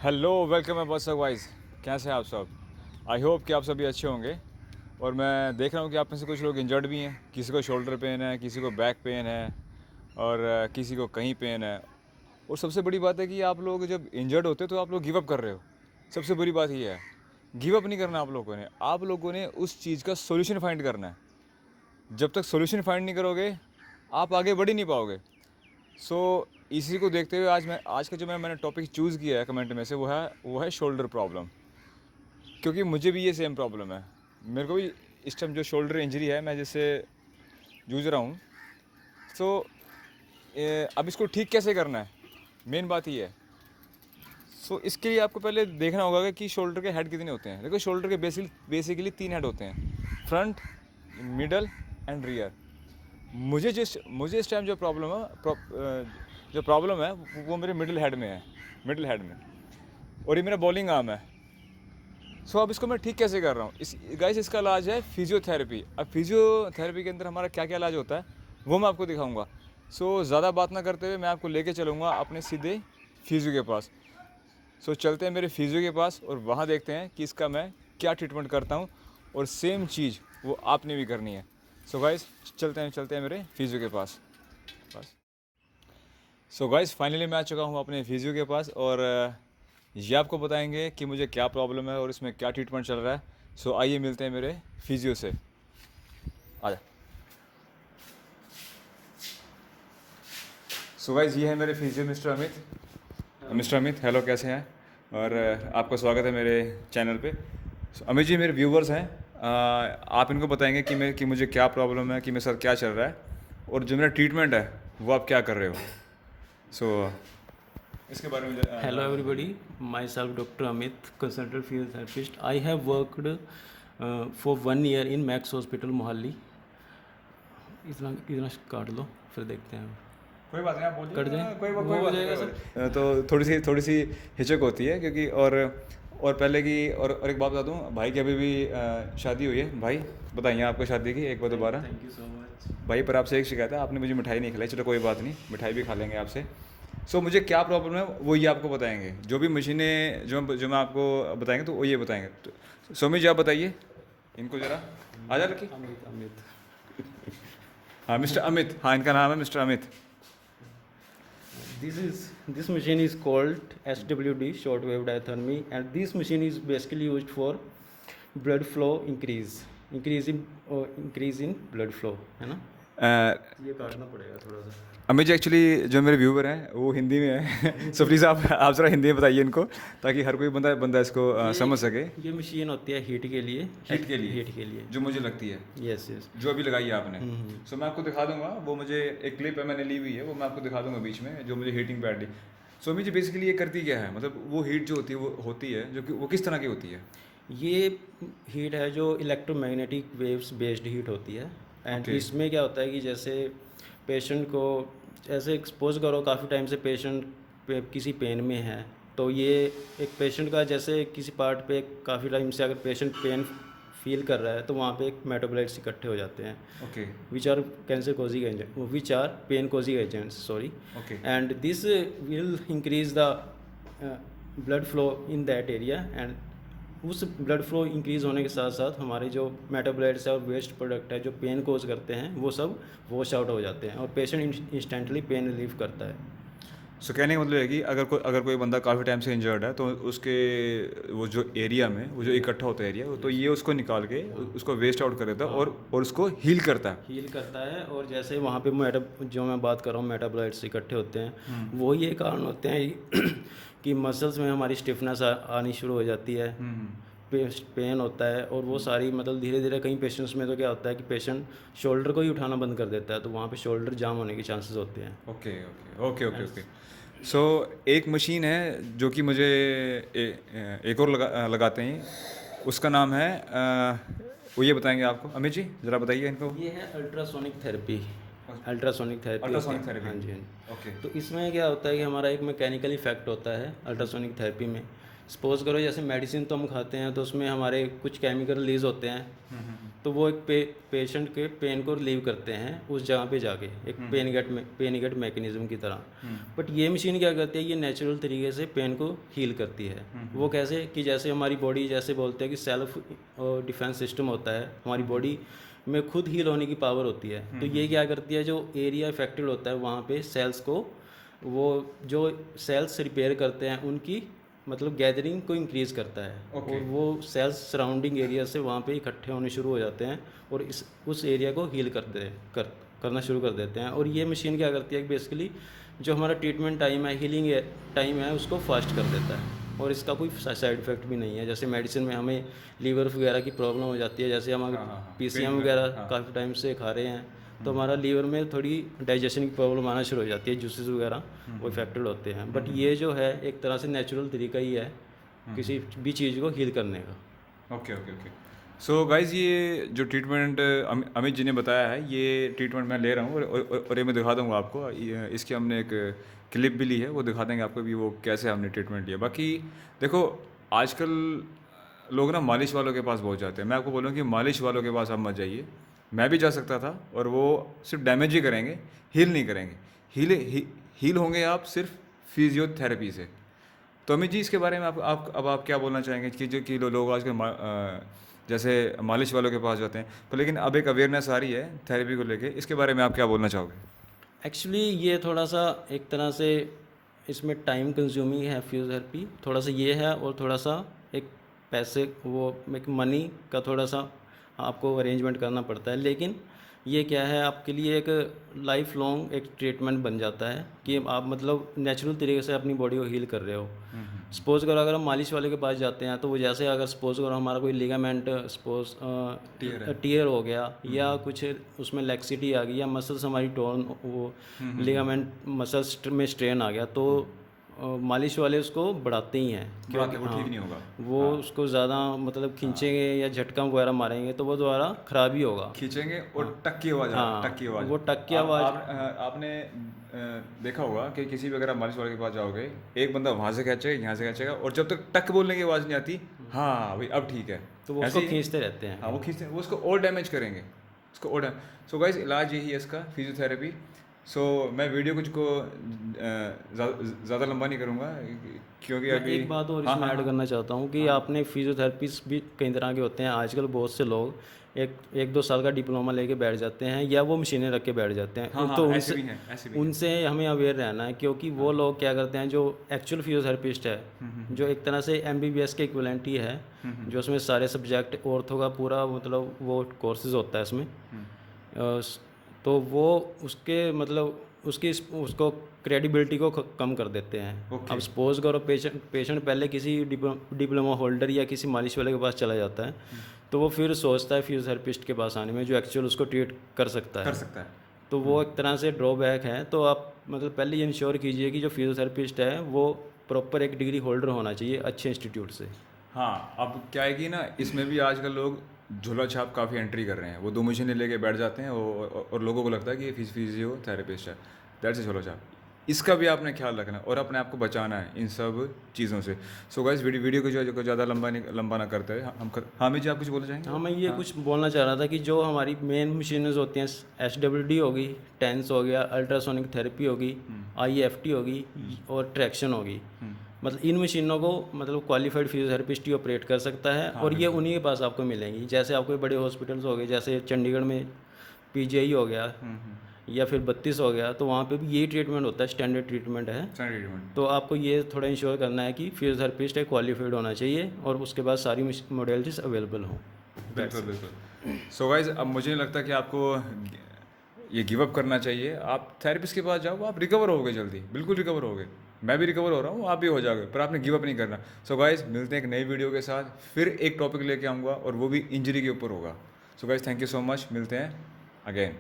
Hello welcome है बस wise. कैसे हैं आप सब? आई होप कि आप सभी अच्छे होंगे। और मैं देख रहा हूँ कि आप में से कुछ लोग इंजर्ड भी हैं। किसी को शोल्डर पेन है, किसी को बैक पेन है और किसी को कहीं पेन है। और सबसे बड़ी बात है कि आप लोग जब इंजर्ड होते हो तो आप लोग गिव अप कर रहे हो। सबसे बुरी बात ये है, गिव अप नहीं करना आप लोगों ने उस चीज़ का सोल्यूशन फाइंड करना है। जब तक सोल्यूशन फाइंड नहीं करोगे आप आगे बढ़ ही नहीं पाओगे। इसी को देखते हुए आज का जो मैंने टॉपिक चूज़ किया है कमेंट में से वो है शोल्डर प्रॉब्लम। क्योंकि मुझे भी ये सेम प्रॉब्लम है। मेरे को भी इस टाइम जो शोल्डर इंजरी है मैं जिससे जूझ रहा हूँ। सो अब इसको ठीक कैसे करना है, मेन बात ये है। इसके लिए आपको पहले देखना होगा कि शोल्डर के हेड कितने होते हैं। देखो, शोल्डर के बेसिकली 3 हेड होते हैं, फ्रंट, मिडल एंड रियर। मुझे इस टाइम जो प्रॉब्लम है वो मेरे मिडल हेड में। और ये मेरा बॉलिंग आर्म है। अब इसको मैं ठीक कैसे कर रहा हूँ? इसका इलाज है फिजियोथेरेपी। अब फिजियोथेरेपी के अंदर हमारा क्या क्या इलाज होता है वो मैं आपको दिखाऊंगा। ज़्यादा बात ना करते हुए मैं आपको लेके चलूँगा अपने सीधे फिजियो के पास। चलते हैं मेरे फिजियो के पास और वहाँ देखते हैं कि इसका मैं क्या ट्रीटमेंट करता हूँ। और सेम चीज़ वो आपने भी करनी है। गाइस, चलते हैं मेरे फिजियो के पास। गाइस, फाइनली मैं आ चुका हूँ अपने फिजियो के पास और ये आपको बताएंगे कि मुझे क्या प्रॉब्लम है और इसमें क्या ट्रीटमेंट चल रहा है। आइए मिलते हैं मेरे फिजियो से। आ जा। गाइस, ये है मेरे फिजियो मिस्टर अमित। हेलो, कैसे हैं? और आपका स्वागत है मेरे चैनल पे। अमित जी मेरे व्यूवर्स हैं। आप इनको बताएंगे कि मुझे क्या प्रॉब्लम है, कि मेरे साथ क्या चल रहा है और जो मेरा ट्रीटमेंट है वो आप क्या कर रहे हो। इसके बारे में Hello everybody, myself Dr. Amit, consultant physiotherapist. I have worked for 1 year in Max Hospital Mohali. इतना काट लो फिर देखते हैं। कोई बात नहीं, आप बोलिए। कट जाए कोई वो बात हो नहीं, जाएगा कोई सर। बात नहीं। तो थोड़ी सी हिचक होती है क्योंकि और पहले की और एक बात बता दूं, भाई की अभी भी शादी हुई है। भाई बताइए आपको शादी की एक बार दोबारा। Thank you so much. भाई, पर आपसे एक शिकायत है, आपने मुझे मिठाई नहीं खिलाई। चलो कोई बात नहीं, मिठाई भी खा लेंगे आपसे। मुझे क्या प्रॉब्लम है वो ये आपको बताएंगे। जो भी मशीनें जो मैं आपको बताएंगे तो वो ये बताएंगे। सौमी जी, आप बताइए इनको ज़रा। आ जा रखी। अमित हाँ, मिस्टर अमित। हाँ, इनका नाम है mister Amit. this machine is called SWD, short wave diathermy, and this machine is basically used for blood flow increase in blood flow, है ना? ये काटना पड़ेगा थोड़ा सा। अमित जी, एक्चुअली जो मेरे व्यूवर हैं वो हिंदी में है। प्लीज़ आप ज़रा हिंदी में बताइए इनको, ताकि हर कोई बंदा इसको समझ सके। ये मशीन होती है हीट के लिए। हीट के लिए जो मुझे लगती है, यस यस। जो अभी लगाई है आपने। मैं आपको दिखा दूंगा। वो मुझे एक क्लिप है, मैंने ली हुई है, वो मैं आपको दिखा दूंगा बीच में, जो मुझे हीटिंग पैड दी। अमित जी, बेसिकली ये करती क्या है? मतलब वो हीट जो होती है वो होती है जो कि वो किस तरह की होती है? ये हीट है जो इलेक्ट्रोमैग्नेटिक वेव्स बेस्ड हीट होती है। And Okay. इसमें क्या होता है कि जैसे पेशेंट को ऐसे एक्सपोज करो काफ़ी टाइम से, पेशेंट पे किसी पेन में है, तो ये एक पेशेंट का जैसे किसी पार्ट पे काफ़ी टाइम से अगर पेशेंट पेन फील कर रहा है तो वहाँ पे एक मेटाबोलाइट्स इकट्ठे हो जाते हैं, Okay. Which are cancer causing agent, which are pain causing agents, sorry. Okay. And this will increase the blood flow in that area, and उस ब्लड फ्लो इंक्रीज़ होने के साथ साथ हमारे जो मेटाबोलाइट्स है और वेस्ट प्रोडक्ट है जो पेन कोज करते हैं वो सब वॉश आउट हो जाते हैं और पेशेंट इंस्टेंटली पेन रिलीफ करता है। कहने का मतलब है कि अगर कोई बंदा काफ़ी टाइम से इंजर्ड है तो उसके वो जो एरिया में वो जो इकट्ठा होता है एरिया, तो ये उसको निकाल के उसको वेस्ट आउट कर देता है और उसको हील करता है। और जैसे वहाँ पे जो मैं बात कर रहा हूँ मेटाबोलाइट्स इकट्ठे होते हैं, वो ये कारण होते हैं कि मसल्स में हमारी स्टिफनेस आनी शुरू हो जाती है, पेन होता है, और वो सारी मतलब धीरे धीरे कई पेशेंट्स में तो क्या होता है कि पेशेंट शोल्डर को ही उठाना बंद कर देता है, तो वहाँ पे शोल्डर जाम होने के चांसेस होते हैं। ओके। एक मशीन है जो कि मुझे एक और लगाते हैं, उसका नाम है वो ये बताएंगे आपको। अमित जी ज़रा बताइए इनको। ये है अल्ट्रासोनिक थेरेपी। Ultrasonic therapy. हाँ जी, हाँ जी। ओके। तो इसमें क्या होता है कि हमारा एक मैकेनिकल इफेक्ट होता है अल्ट्रासोनिक थेरेपी में। सपोज करो जैसे मेडिसिन तो हम खाते हैं तो उसमें हमारे कुछ केमिकल रिलीज होते हैं, तो वो एक पेशेंट के पेन को रिलीव करते हैं उस जगह पे जाके, एक पेन गेट मैकेनिज्म की तरह। बट ये मशीन क्या करती है, ये नेचुरल तरीके से पेन को हील करती है। वो कैसे कि जैसे हमारी बॉडी, जैसे बोलते हैं कि सेल्फ डिफेंस सिस्टम होता है, हमारी बॉडी में खुद हील होने की पावर होती है। तो ये क्या करती है, जो एरिया इफेक्टेड होता है वहाँ पे सेल्स को, वो जो सेल्स रिपेयर करते हैं उनकी मतलब गैदरिंग को इंक्रीज़ करता है। और वो सेल्स सराउंडिंग एरिया से वहाँ पे इकट्ठे होने शुरू हो जाते हैं और उस एरिया को हील करना शुरू कर देते हैं। और ये मशीन क्या करती है, बेसिकली जो हमारा ट्रीटमेंट टाइम है, हीलिंग टाइम है, उसको फास्ट कर देता है। और इसका कोई साइड इफ़ेक्ट भी नहीं है। जैसे मेडिसिन में हमें लीवर वगैरह की प्रॉब्लम हो जाती है, जैसे हम PCM वगैरह काफ़ी टाइम से खा रहे हैं, तो हमारा लीवर में थोड़ी डाइजेशन की प्रॉब्लम आना शुरू हो जाती है, जूसेस वगैरह वो इफेक्टेड होते हैं। बट ये जो है एक तरह से नेचुरल तरीका ही है किसी भी चीज़ को हील करने का। Okay okay okay. So guys, ये जो ट्रीटमेंट अमित जी ने बताया है, ये ट्रीटमेंट मैं ले रहा हूँ और ये मैं दिखा दूँगा आपको। इसकी हमने एक क्लिप भी ली है, वो दिखा देंगे आपको भी वो कैसे हमने ट्रीटमेंट लिया। बाकी देखो, आजकल लोग ना मालिश वालों के पास बहुत जाते हैं। मैं आपको बोलूँ कि मालिश वालों के पास आप मत जाइए। मैं भी जा सकता था, और वो सिर्फ डैमेज ही करेंगे, हील नहीं करेंगे। हील होंगे आप सिर्फ फिजियोथेरेपी से। तो अमित जी, इसके बारे में आप क्या बोलना चाहेंगे कि लोग आजकल जैसे मालिश वालों के पास जाते हैं, तो लेकिन अब एक अवेयरनेस आ रही है थेरेपी को लेके, इसके बारे में आप क्या बोलना चाहोगे? एक्चुअली ये थोड़ा सा एक तरह से इसमें टाइम कंज्यूमिंग है फिजियोथेरेपी, थोड़ा सा ये है, और थोड़ा सा एक पैसे वो एक मनी का थोड़ा सा आपको अरेंजमेंट करना पड़ता है। लेकिन ये क्या है, आपके लिए एक लाइफ लॉन्ग एक ट्रीटमेंट बन जाता है कि आप मतलब नेचुरल तरीके से अपनी बॉडी को हील कर रहे हो। सपोज करो अगर हम मालिश वाले के पास जाते हैं, तो वो जैसे अगर सपोज करो हमारा कोई लिगामेंट सपोज टियर हो गया, या कुछ उसमें लैक्सिटी आ गई, या मसल्स हमारी टोन, वो लिगामेंट मसल्स में स्ट्रेन आ गया, तो मालिश वाले उसको बढ़ाते ही हैं, क्योंकि वो ठीक नहीं होगा। वो उसको ज़्यादा मतलब खींचेंगे या झटका वगैरह मारेंगे तो वो दोबारा ख़राब ही होगा। खींचेंगे और टक की आवाज़, टक की आवाज़, वो टक की आवाज़। आपने देखा होगा कि किसी भी अगर आप मालिश वाले के पास जाओगे, एक बंदा वहाँ से खींचेगा, यहाँ से खींचेगा, और जब तक टक बोलने की आवाज़ नहीं आती, हाँ भाई अब ठीक है, तो वो उसको खींचते रहते हैं। हाँ, वो खींचते हैं, वो उसको और डैमेज करेंगे, उसको और डैमेज। सो गाइस, इलाज यही है इसका, फिजियोथेरेपी। सो मैं वीडियो कुछ को ज़्यादा लंबा नहीं करूँगा, क्योंकि अभी एक बात और इसमें ऐड करना चाहता हूँ कि आपने फिजियोथेरेपिस्ट भी कई तरह के होते हैं। आजकल बहुत से लोग एक 2 साल का डिप्लोमा लेके बैठ जाते हैं, या वो मशीनें रख के बैठ जाते हैं। तो उनसे हमें अवेयर रहना है, क्योंकि वो लोग क्या करते हैं, जो एक्चुअल फिजियोथेरेपिस्ट है, जो एक तरह से MBBS के इक्विवेलेंट ही है, जो उसमें सारे सब्जेक्ट ऑर्थो का पूरा मतलब वो कोर्सेज होता है इसमें, तो वो उसके मतलब उसको क्रेडिबिलिटी को कम कर देते हैं। अब सपोज करो पेशेंट पहले किसी डिप्लोमा होल्डर या किसी मालिश वाले के पास चला जाता है, तो वो फिर सोचता है फिजियोथेरेपिस्ट के पास आने में, जो एक्चुअल उसको ट्रीट कर सकता है। तो वो एक तरह से ड्रॉबैक है। तो आप मतलब पहले ये इंश्योर कीजिए कि जो फिजियोथेरेपिस्ट है वो प्रॉपर एक डिग्री होल्डर होना चाहिए अच्छे इंस्टीट्यूट से। हाँ, अब क्या है कि ना, इसमें भी आजकल लोग झोला छाप काफ़ी एंट्री कर रहे हैं। वो 2 मशीनें लेके बैठ जाते हैं और लोगों को लगता है कि ये फिजियोथेरेपिस्ट है। दैट्स ए झोला छाप। इसका भी आपने ख्याल रखना और अपने आप को बचाना है इन सब चीज़ों से। सो गाइस, वीडियो को जो ज़्यादा लंबा ना करते हैं हम। हाँ जी, आप कुछ बोलना चाहेंगे? हाँ, मैं ये कुछ बोलना चाह रहा था कि जो हमारी मेन मशीनें होती हैं, SWD होगी, टेंस हो गया, अल्ट्रासोनिक थेरेपी होगी, IFT होगी और ट्रैक्शन होगी। मतलब इन मशीनों को मतलब क्वालिफाइड फिजियोथेरेपिस्ट ही ऑपरेट कर सकता है। और ये उन्हीं के पास आपको मिलेंगी। जैसे आपको बड़े हॉस्पिटल्स हो गए, जैसे चंडीगढ़ में PGI हो गया, या फिर 32 हो गया, तो वहाँ पे भी यही ट्रीटमेंट होता है, स्टैंडर्ड ट्रीटमेंट है। तो आपको ये थोड़ा इंश्योर करना है कि फिजियोथेरेपिस्ट एक क्वालिफाइड होना चाहिए और उसके बाद सारी मॉडलिटीज अवेलेबल हों। बिल्कुल। सो गाइस, अब मुझे नहीं लगता कि आपको ये गिव अप करना चाहिए। आप थेरेपिस्ट के पास जाओ, आप रिकवर होगे जल्दी, बिल्कुल रिकवर होगे। मैं भी रिकवर हो रहा हूँ, आप भी हो जाओगे, पर आपने गिव अप नहीं करना। सो गाइस, मिलते हैं एक नई वीडियो के साथ, फिर एक टॉपिक लेके आऊँगा और वो भी इंजरी के ऊपर होगा। So guys, thank you so much, मिलते हैं अगेन।